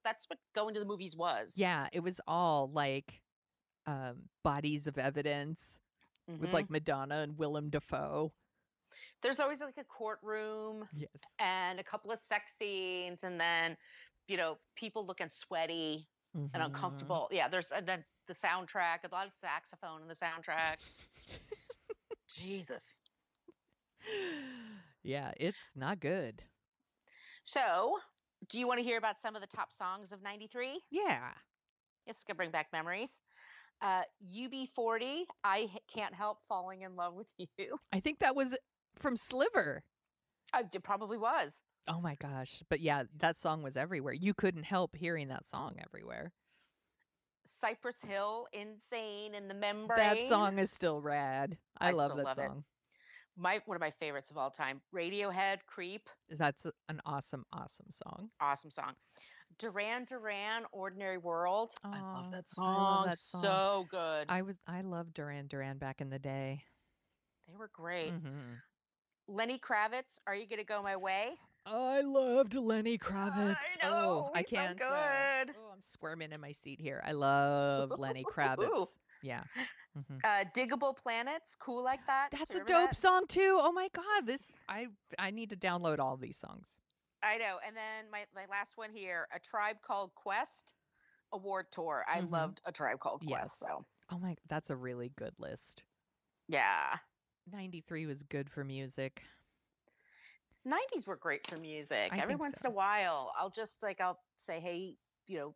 that's what going to the movies was. Yeah, it was all like bodies of evidence with like Madonna and Willem Dafoe. There's always like a courtroom. Yes. And a couple of sex scenes and then, people looking sweaty and uncomfortable. Yeah, and then the soundtrack, a lot of saxophone in the soundtrack. Jesus. Yeah, it's not good. So, do you want to hear about some of the top songs of 93? Yeah. It's going to bring back memories. UB40, I Can't Help Falling in Love with You. I think that was from Sliver. It probably was. Oh my gosh. But yeah, that song was everywhere. You couldn't help hearing that song everywhere. Cypress Hill, Insane in the Membrane. That song is still rad. I love that song. One of my favorites of all time. Radiohead, Creep. That's an awesome, awesome song. Awesome song. Duran Duran, Ordinary World. I love that song. I love that song. So good. I loved Duran Duran back in the day. They were great. Lenny Kravitz, Are You Gonna Go My Way? I loved Lenny Kravitz. I know. I can't. So good. I'm squirming in my seat here. I love Lenny Kravitz. Yeah. Diggable Planets, Cool Like That. That's a dope song too. Oh my God. I need to download all these songs. I know. And then my last one here, A Tribe Called Quest Award Tour. I loved A Tribe Called Quest. So. Oh my, that's a really good list. Yeah. 93 was good for music. 90s were great for music. I Every think once so. in a while, I'll say, hey,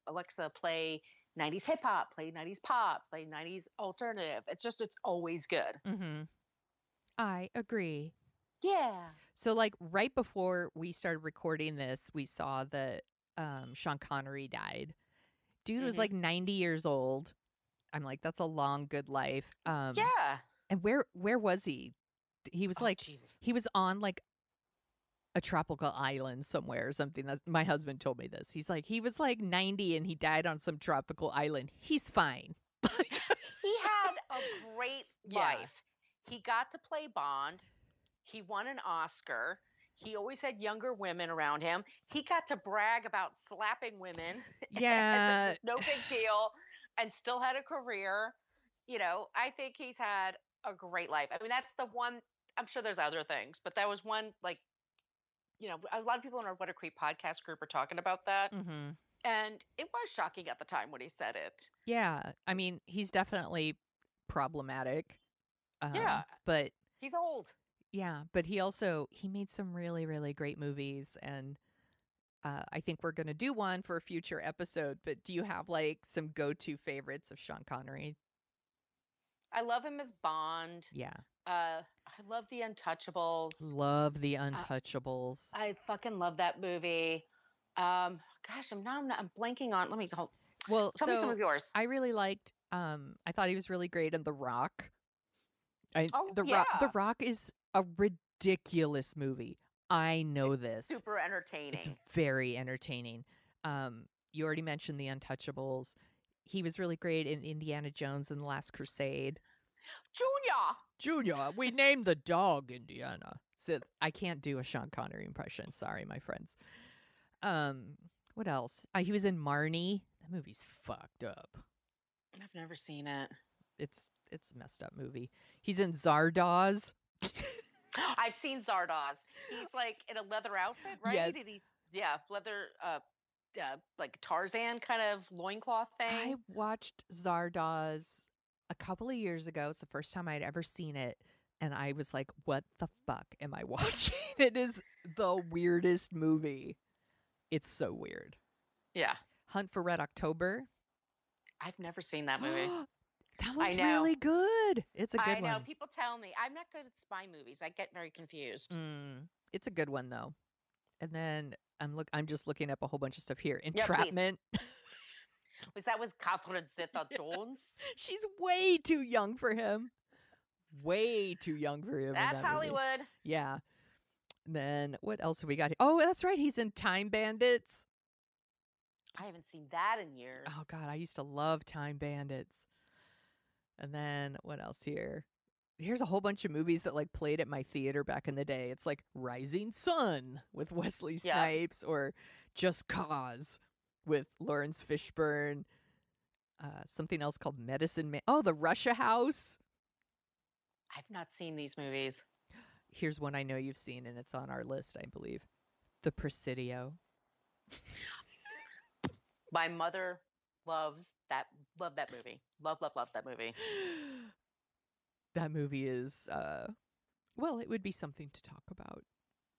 Alexa, play 90s hip hop, play 90s pop, play 90s alternative. It's always good. Mm-hmm. I agree. Yeah. So, like, right before we started recording this, we saw that Sean Connery died. Dude was Hmm. like 90 years old. I'm like, that's a long, good life. Yeah. And where was he? He was Oh, like, Jesus. he was on like a tropical island somewhere or something. That's my husband told me this. He's like, he was like 90 and he died on some tropical island. He's fine. He had a great Yeah. life. He got to play Bond. He won an Oscar. He always had younger women around him. He got to brag about slapping women as Yeah. if it's no big deal and still had a career. I think he's had a great life. I mean, that's the one. I'm sure there's other things, but that was one, like, a lot of people in our What a Creep podcast group are talking about that. Mm-hmm. And it was shocking at the time when he said it. Yeah. I mean, he's definitely problematic. Yeah. But He's old. yeah, but he made some really, really great movies, and I think we're gonna do one for a future episode. But do you have like some go-to favorites of Sean Connery? I love him as Bond. Yeah, I love The Untouchables. love The Untouchables. I fucking love that movie. Gosh, I'm blanking on. Let me go. Well, Tell me some of yours. I really liked. I thought he was really great in The Rock. Oh, The yeah. Rock. The Rock is a ridiculous movie. I know this. Super entertaining. It's very entertaining. You already mentioned The Untouchables. He was really great in Indiana Jones and the Last Crusade. Junior, we named the dog Indiana. So I can't do a Sean Connery impression. Sorry, my friends. What else? He was in Marnie. That movie's fucked up. I've never seen it. It's a messed up movie. He's in Zardoz. I've seen Zardoz. He's like in a leather outfit, right? Yes. And he's leather like Tarzan kind of loincloth thing. I watched Zardoz a couple of years ago. It's the first time I'd ever seen it. And I was like, what the fuck am I watching? It is the weirdest movie. It's so weird. Yeah. Hunt for Red October. I've never seen that movie. That one's really good. It's a good one. I know. People tell me. I'm not good at spy movies. I get very confused. It's a good one, though. And then I'm just looking up a whole bunch of stuff here. Entrapment. Was that with Catherine Zeta-Jones? She's way too young for him. Way too young for him. That's Hollywood. Yeah. Then what else have we got here? Oh, that's right. He's in Time Bandits. I haven't seen that in years. Oh, God. I used to love Time Bandits. And then what else here? Here's a whole bunch of movies that like played at my theater back in the day. It's like Rising Sun with Wesley Snipes or Just Cause with Lawrence Fishburne. Something else called Medicine Man. Oh, The Russia House. I've not seen these movies. Here's one I know you've seen, and it's on our list, I believe. The Presidio. My mother loved that movie. Love that movie. That movie is, well, it would be something to talk about.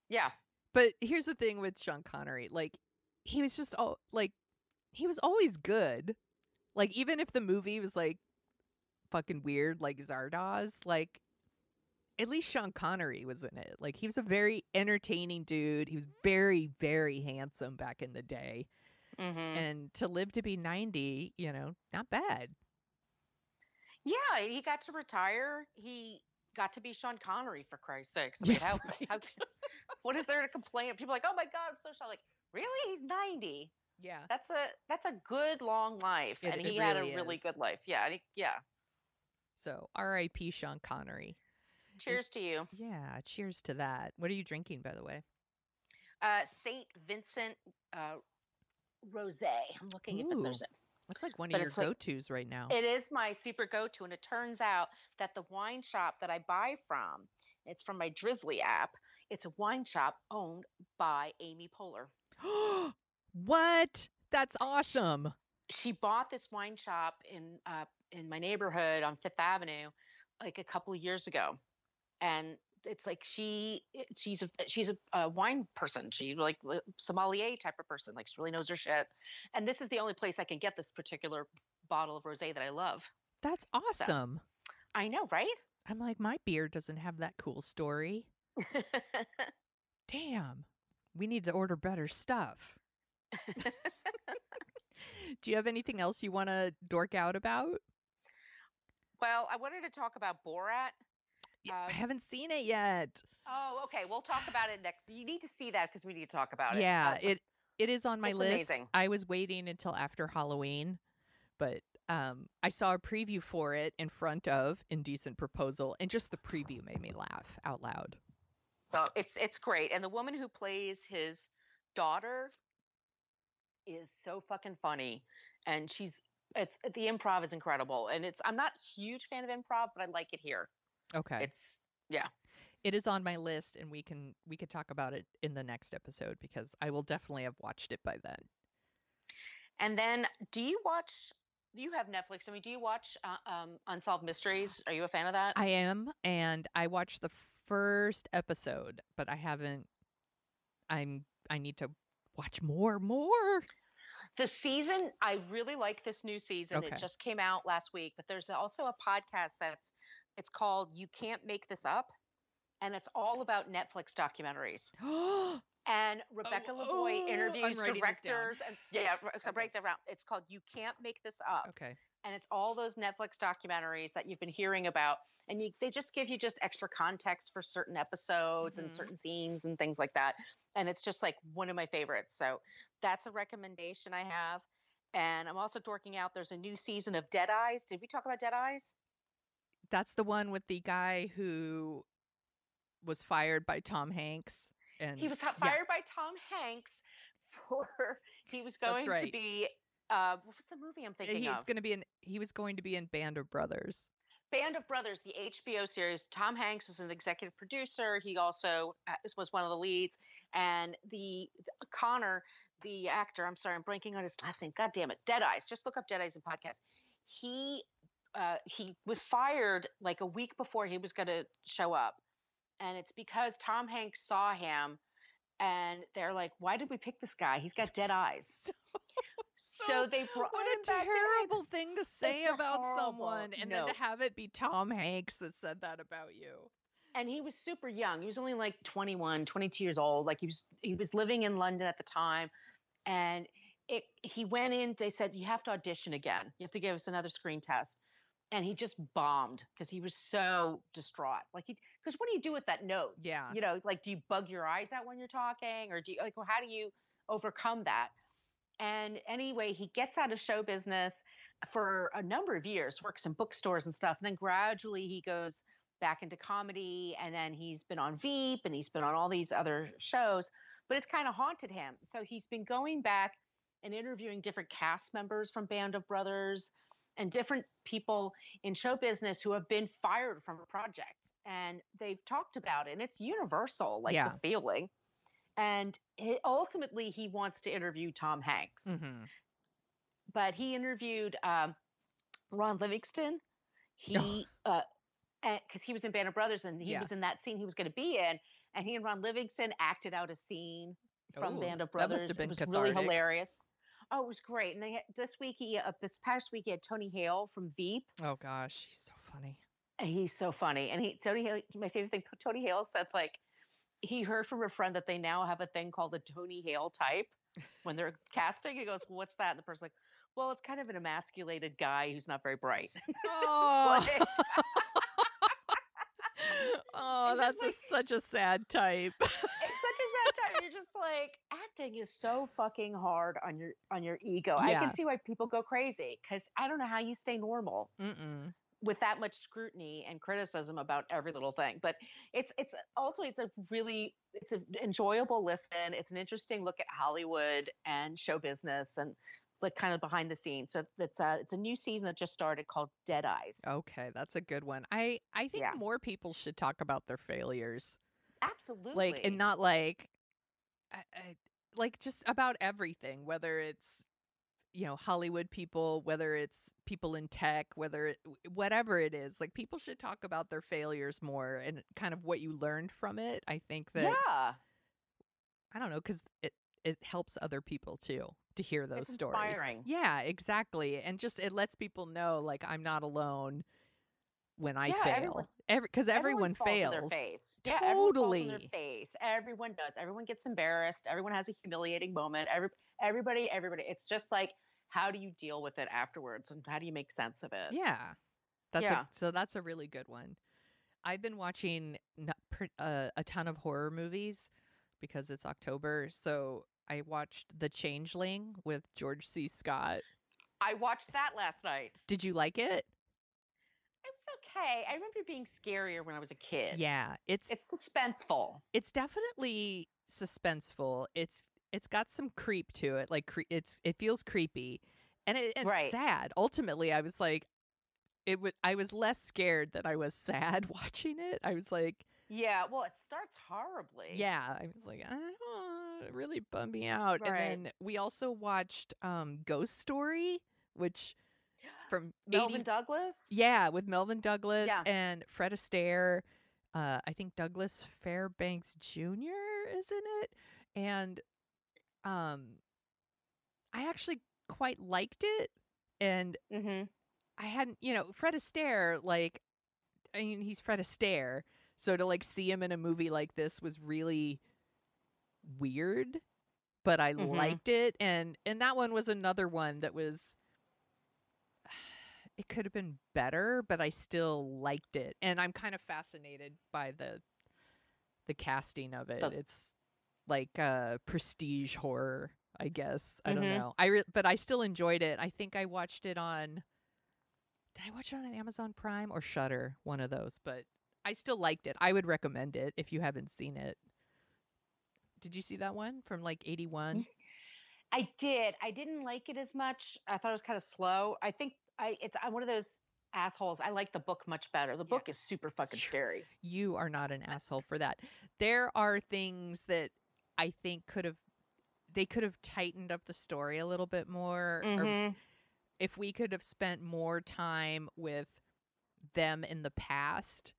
Yeah. But here's the thing with Sean Connery. Like, he was just, he was always good. Like, even if the movie was, like, fucking weird, like Zardoz, like, at least Sean Connery was in it. Like, he was a very entertaining dude. He was very, very handsome back in the day. Mm-hmm. And to live to be 90, not bad. Yeah, he got to retire. He got to be Sean Connery, for Christ's sakes. I mean, what is there to complain? People are like, oh my God, I'm so shocked. Like, really? He's 90. Yeah. That's a good long life. And he had a really good life. Yeah. Yeah. So R.I.P. Sean Connery. Cheers to you. Yeah, cheers to that. What are you drinking, by the way? St. Vincent Rosé. I'm looking if there's it. That's like one of your go-tos right now. It is my super go-to, and it turns out that the wine shop that I buy from, it's from my Drizzly app. It's a wine shop owned by Amy Poehler. What? That's awesome. She bought this wine shop in my neighborhood on Fifth Avenue like a couple of years ago. And it's like she's a wine person. She like sommelier type of person. Like she really knows her shit. And this is the only place I can get this particular bottle of rosé that I love. That's So awesome. I know, right? I'm like, my beer doesn't have that cool story. Damn. We need to order better stuff. Do you have anything else you want to dork out about? Well, I wanted to talk about Borat. I haven't seen it yet. Oh, okay. We'll talk about it next. You need to see that because we need to talk about it. Yeah, it is on my list. Amazing. I was waiting until after Halloween, but I saw a preview for it in front of Indecent Proposal, and just the preview made me laugh out loud. Well, it's great, and the woman who plays his daughter is so fucking funny, and the improv is incredible, and I'm not a huge fan of improv, but I like it here. Okay, yeah. It is on my list, and we could talk about it in the next episode because I will definitely have watched it by then. And then, do you have Netflix? I mean, do you watch Unsolved Mysteries? Are you a fan of that? I am, and I watched the first episode, but I haven't. I need to watch more. The season, I really like this new season. Okay. It just came out last week, but there's also a podcast it's called You Can't Make This Up, and it's all about Netflix documentaries. And Rebecca Lavoie interviews directors, and so break that down. It's called You Can't Make This Up. Okay. And it's all those Netflix documentaries that you've been hearing about, and they just give you just extra context for certain episodes and certain scenes and things like that. And it's just like one of my favorites. So that's a recommendation I have. And I'm also dorking out. There's a new season of Dead Eyes. Did we talk about Dead Eyes? That's the one with the guy who was fired by Tom Hanks. And he was fired by Tom Hanks he was going to be what was the movie I'm thinking of? He was going to be in Band of Brothers. Band of Brothers, the HBO series. Tom Hanks was an executive producer. He also was one of the leads. And the Connor, the actor, I'm sorry, I'm blanking on his last name. God damn it. Dead Eyes. Just look up Dead Eyes in podcast. He was fired like a week before he was going to show up. And it's because Tom Hanks saw him and they're like, why did we pick this guy? He's got dead eyes. So they brought what him a terrible thing to say about someone, and then to have it be Tom Hanks that said that about you. And he was super young. He was only like 21, 22 years old. Like he was living in London at the time. And he went in, they said, you have to audition again. You have to give us another screen test. And he just bombed because he was so distraught. Because what do you do with that note? Yeah. You know, like, do you bug your eyes out when you're talking? Or how do you overcome that? And anyway, he gets out of show business for a number of years, works in bookstores and stuff. And then gradually he goes back into comedy. And then he's been on Veep and he's been on all these other shows. But it's kind of haunted him. So he's been going back and interviewing different cast members from Band of Brothers and different people in show business who have been fired from a project. And they've talked about it. And it's universal, the feeling. And ultimately, he wants to interview Tom Hanks. Mm-hmm. But he interviewed Ron Livingston. Because he was in Band of Brothers, and he was in that scene he was going to be in. And he and Ron Livingston acted out a scene from Band of Brothers. That must have been cathartic. Really hilarious. Oh, it was great. And this past week, he had Tony Hale from Veep. Oh gosh, he's so funny. And he's so funny. And Tony Hale, my favorite thing, Tony Hale said, he heard from a friend that they now have a thing called the Tony Hale type when they're casting. He goes, well, what's that? And the person's like, well, it's kind of an emasculated guy who's not very bright. Oh, oh, that's such a sad type. It's such a sad type. You're just like, acting is so fucking hard on your ego. Yeah. I can see why people go crazy because I don't know how you stay normal. With that much scrutiny and criticism about every little thing. But it's ultimately it's an enjoyable listen. It's an interesting look at Hollywood and show business and kind of behind the scenes. So it's a new season that just started called Dead Eyes. Okay, that's a good one. I think more people should talk about their failures. Absolutely. And not like just about everything, whether it's Hollywood people, whether it's people in tech, whatever it is, like people should talk about their failures more and kind of what you learned from it. I think that, Yeah. I don't know, because it helps other people too to hear those It's stories. inspiring. Yeah, exactly. And just it lets people know, like, I'm not alone when I Yeah, fail. Because everyone falls fails. in their face. Totally. Yeah, everyone falls in their face. Everyone does. Everyone gets embarrassed. Everyone has a humiliating moment. Everybody. It's just like, how do you deal with it afterwards, and how do you make sense of it? Yeah. Yeah. So that's a really good one. I've been watching a ton of horror movies because it's October. So I watched The Changeling with George C. Scott. I watched that last night. Did you like it? It was okay. I remember it being scarier when I was a kid. Yeah, it's suspenseful. It's definitely suspenseful. It's got some creep to it. Like it feels creepy, and it's Right. sad. Ultimately, I was like, I was less scared that I was sad watching it. I was like, yeah. Well, it starts horribly. Yeah, I was like, it really bummed me out. Right. And then we also watched Ghost Story, which from Melvin Douglas. Yeah, with Melvin Douglas Yeah. and Fred Astaire. I think Douglas Fairbanks Jr. is in it, and I actually quite liked it. And I hadn't, Fred Astaire, like, I mean, he's Fred Astaire. So to like see him in a movie like this was really weird, but I liked it. And that one was another one that was, it could have been better, but I still liked it. And I'm kind of fascinated by the casting of it. It's like prestige horror, I guess. I don't know. But I still enjoyed it. I think I watched it on, did I watch it on Amazon Prime or Shudder? One of those, but I still liked it. I would recommend it if you haven't seen it. Did you see that one from like 81? I did. I didn't like it as much. I thought it was kind of slow. I think I'm one of those assholes. I like the book much better. The book is super fucking scary. You are not an asshole for that. There are things that I think they could have tightened up the story a little bit more. Or if we could have spent more time with them in the past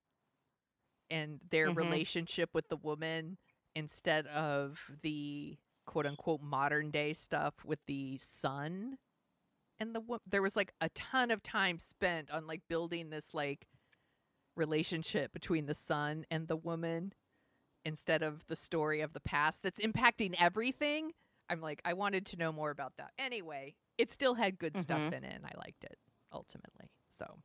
and their relationship with the woman instead of the quote unquote modern day stuff with the son and there was like a ton of time spent on like building this like relationship between the son and the woman instead of the story of the past that's impacting everything. I'm like, I wanted to know more about that. Anyway, it still had good stuff in it and I liked it ultimately. So,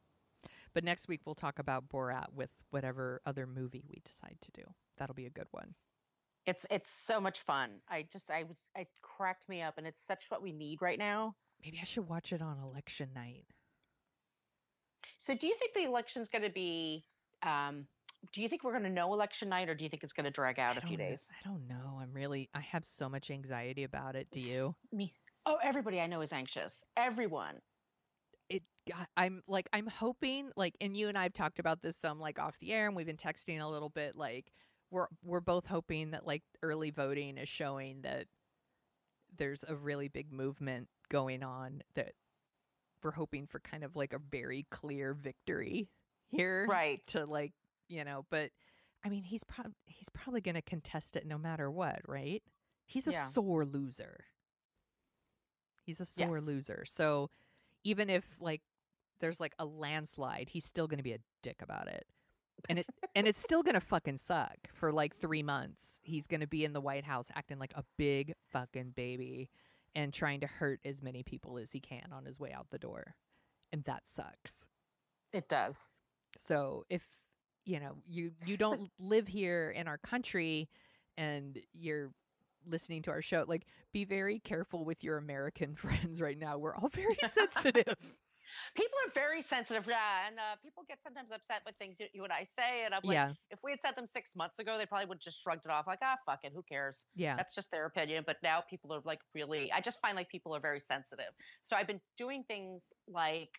but next week we'll talk about Borat with whatever other movie we decide to do. That'll be a good one. It's so much fun. It cracked me up, and it's such what we need right now. Maybe I should watch it on election night. So do you think the election's going to be, do you think we're going to know election night, or do you think it's going to drag out a few days? I don't know. I have so much anxiety about it. Do you? Me. Oh, everybody I know is anxious. Everyone. I'm hoping, like, and you and I have talked about this some like off the air, and we've been texting a little bit, like, we're both hoping that like early voting is showing that there's a really big movement going on, that we're hoping for kind of like a very clear victory here. Right. To like, but I mean, he's probably going to contest it no matter what, right? He's a sore loser. He's a sore loser. So even if like there's like a landslide, he's still going to be a dick about it. And it's still going to fucking suck for like 3 months. He's going to be in the White House acting like a big fucking baby and trying to hurt as many people as he can on his way out the door. And that sucks. It does. So if, you don't live here in our country and you're listening to our show, like, be very careful with your American friends right now. We're all very sensitive. People are very sensitive, and people get sometimes upset with things you and I say, and I'm like, if we had said them 6 months ago, they probably would have just shrugged it off, like, fuck it, who cares? Yeah, that's just their opinion. But now people are like, really, I just find like people are very sensitive. So I've been doing things like,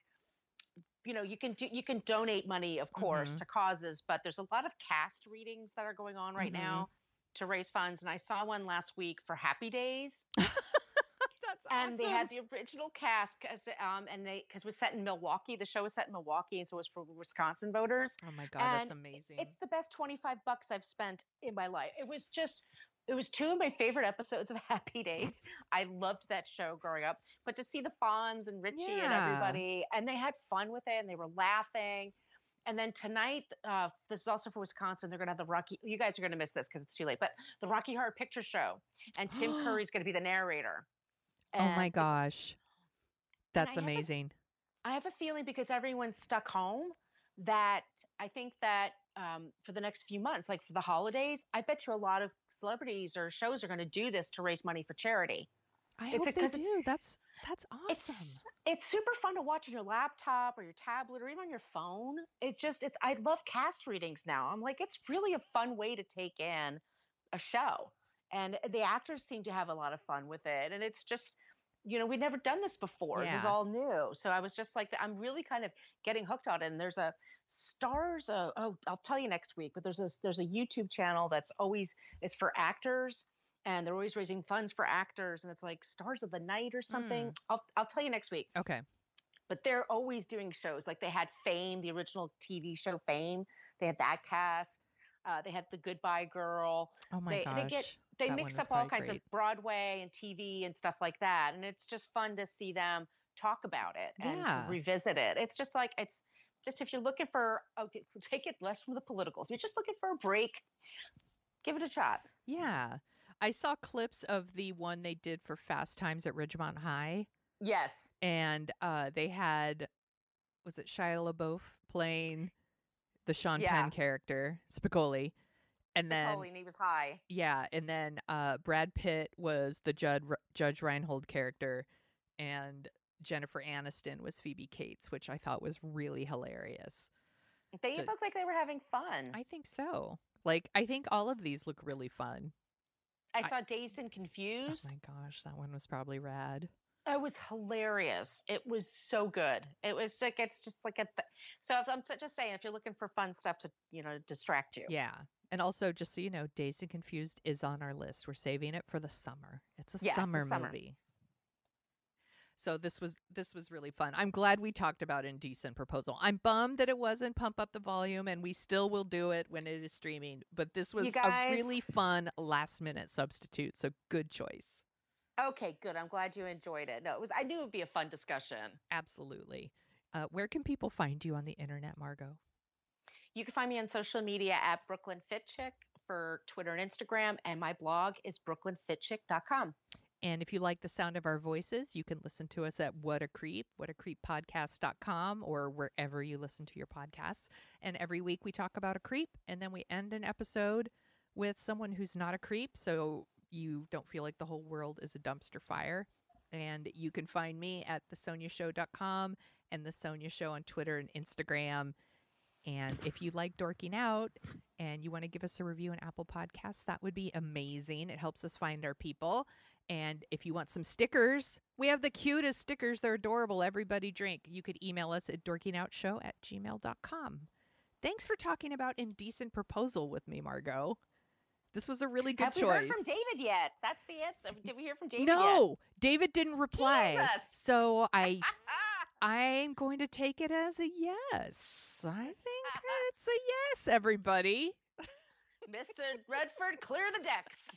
you can donate money, of course, to causes, but there's a lot of cast readings that are going on right now to raise funds, and I saw one last week for Happy Days. That's And they awesome. had the original cast, and because it was set in Milwaukee. The show was set in Milwaukee, and so it was for Wisconsin voters. Oh my God, that's And amazing. it's the best $25 I've spent in my life. It was two of my favorite episodes of Happy Days. I loved that show growing up. But to see the Fonz and Richie and Yeah. everybody, and they had fun with it, and they were laughing. And then tonight, this is also for Wisconsin. They're going to have the Rocky. You guys are going to miss this because it's too late. But the Rocky Horror Picture Show, and Tim Curry's going to be the narrator. Oh my And gosh. and That's amazing. I have a feeling because everyone's stuck home that I think that for the next few months, like for the holidays, I bet you a lot of celebrities or shows are going to do this to raise money for charity. I It's hope they because do. That's awesome. it's super fun to watch on your laptop or your tablet or even on your phone. I love cast readings now. I'm like, it's really a fun way to take in a show. And the actors seem to have a lot of fun with it. And it's just, we've never done this before. This is Yeah. all new. So I was just like, I'm really kind of getting hooked on it. And there's a stars. I'll tell you next week, but there's a YouTube channel it's for actors, and they're always raising funds for actors. And it's like Stars of the Night or something. I'll tell you next week. Okay. But they're always doing shows. Like they had Fame, the original TV show Fame. They had that cast. They had The Goodbye Girl. Oh my gosh. They That mix one was up all probably kinds great. of Broadway and TV and stuff like that. And it's just fun to see them talk about it and to Yeah. revisit it. It's just like, it's just, if you're looking for, take it less from the political. If you're just looking for a break, give it a shot. Yeah. I saw clips of the one they did for Fast Times at Ridgemont High. Yes. And they had, was it Shia LaBeouf playing the Sean Penn character, Spicoli? And then Spicoli, and he was high. Yeah, and then Brad Pitt was the Judge Reinhold character, and Jennifer Aniston was Phoebe Cates, which I thought was really hilarious. They looked like they were having fun. I think so. Like, I think all of these look really fun. I saw Dazed and Confused. Oh my gosh, that one was probably rad. It was hilarious. It was so good. It was like, it's just like so if I'm just saying, if you're looking for fun stuff to, distract you. Yeah. And also, just so you know, Dazed and Confused is on our list. We're saving it for the summer. It's a summer movie. So this was really fun. I'm glad we talked about Indecent Proposal. I'm bummed that it wasn't Pump Up the Volume, and we still will do it when it is streaming. But this was a really fun last minute substitute. So good choice. Okay, good. I'm glad you enjoyed it. No, I knew it would be a fun discussion. Absolutely. Where can people find you on the internet, Margo? You can find me on social media at Brooklyn Fit Chick for Twitter and Instagram, and my blog is brooklynfitchick.com. And if you like the sound of our voices, you can listen to us at whatacreep.podcast.com or wherever you listen to your podcasts. And every week we talk about a creep, and then we end an episode with someone who's not a creep, so you don't feel like the whole world is a dumpster fire. And you can find me at thesoniashow.com and The Sonia Show on Twitter and Instagram. And if you like dorking out and you want to give us a review on Apple Podcasts, that would be amazing. It helps us find our people. And if you want some stickers, we have the cutest stickers. They're adorable. Everybody drink. You could email us at dorkingoutshow@gmail.com. Thanks for talking about Indecent Proposal with me, Margo. This was a really good choice. Have we heard from David yet? That's the answer. Did we hear from David yet? No, David didn't reply. Jesus. So I'm going to take it as a yes. I think it's a yes, everybody. Mr. Redford, clear the decks.